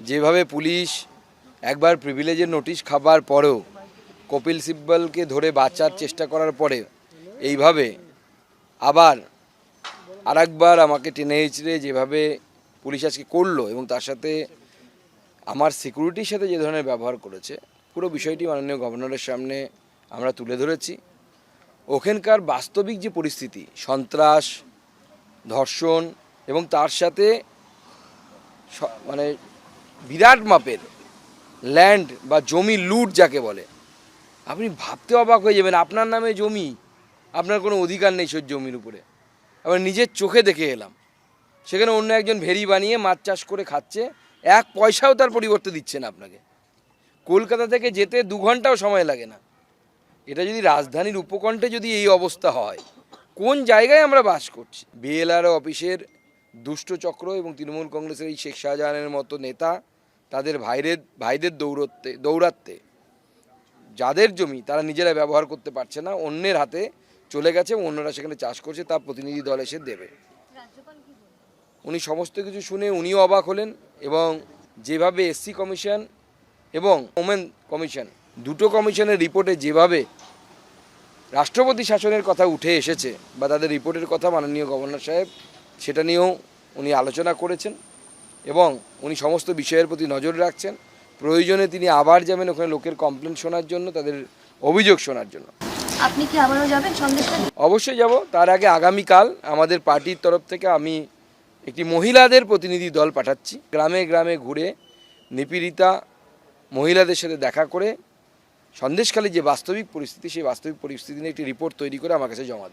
যেভাবে পুলিশ একবার প্রিভিলেজের নোটিশ খাবার পরেও কপিল সিব্বলকে ধরে বাঁচার চেষ্টা করার পরে এইভাবে আবার আরেকবার আমাকে টেনে হিচড়ে যেভাবে পুলিশ আজকে করলো এবং তার সাথে আমার সিকিউরিটির সাথে যে ধরনের ব্যবহার করেছে, পুরো বিষয়টি মাননীয় গভর্নরের সামনে আমরা তুলে ধরেছি। ওখানকার বাস্তবিক যে পরিস্থিতি, সন্ত্রাস, ধর্ষণ এবং তার সাথে মানে বিরাট মাপের ল্যান্ড বা জমি লুট যাকে বলে, আপনি ভাবতে অবাক হয়ে যাবেন। আপনার নামে জমি, আপনার কোনো অধিকার নেই সেই জমির উপরে। আমরা নিজের চোখে দেখে এলাম, সেখানে অন্য একজন ভেরি বানিয়ে মাছ চাষ করে খাচ্ছে, এক পয়সাও তার পরিবর্তে দিচ্ছে না আপনাকে। কলকাতা থেকে যেতে 2 ঘন্টাও সময় লাগে না। এটা যদি রাজধানীর উপকণ্ঠে যদি এই অবস্থা হয়, কোন জায়গায় আমরা বাস করছি? বিএলআরও অফিসের দুষ্ট চক্র এবং তৃণমূল কংগ্রেসের এই শেখ শাহজাহানের মতো নেতা তাদের ভাইদের দৌড়াতে যাদের জমি তারা নিজেরা ব্যবহার করতে পারছে না, অন্যের হাতে চলে গেছে এবং অন্যরা সেখানে চাষ করছে, তার প্রতিনিধি দল এসে দেবে। উনি সমস্ত কিছু শুনে উনিও অবাক হলেন এবং যেভাবে এসসি কমিশন এবং ওমেন কমিশন, দুটো কমিশনের রিপোর্টে যেভাবে রাষ্ট্রপতি শাসনের কথা উঠে এসেছে বা তাদের রিপোর্টের কথা মাননীয় গভর্নর সাহেব সেটা নিয়েও উনি আলোচনা করেছেন এবং উনি সমস্ত বিষয়ের প্রতি নজর রাখছেন। প্রয়োজনে তিনি আবার যাবেন ওখানে লোকের কমপ্লেন শোনার জন্য, তাদের অভিযোগ শোনার জন্য। আপনি কি আবারও যাবেন সন্দেশখালী? অবশ্যই যাব। তার আগে আগামীকাল আমাদের পার্টির তরফ থেকে আমি একটি মহিলাদের প্রতিনিধি দল পাঠাচ্ছি। গ্রামে গ্রামে ঘুরে নিপীড়িতা মহিলাদের সাথে দেখা করে সন্দেশখালী যে বাস্তবিক পরিস্থিতি, সেই বাস্তবিক পরিস্থিতি নিয়ে একটি রিপোর্ট তৈরি করে আমার কাছে জমা দেবে।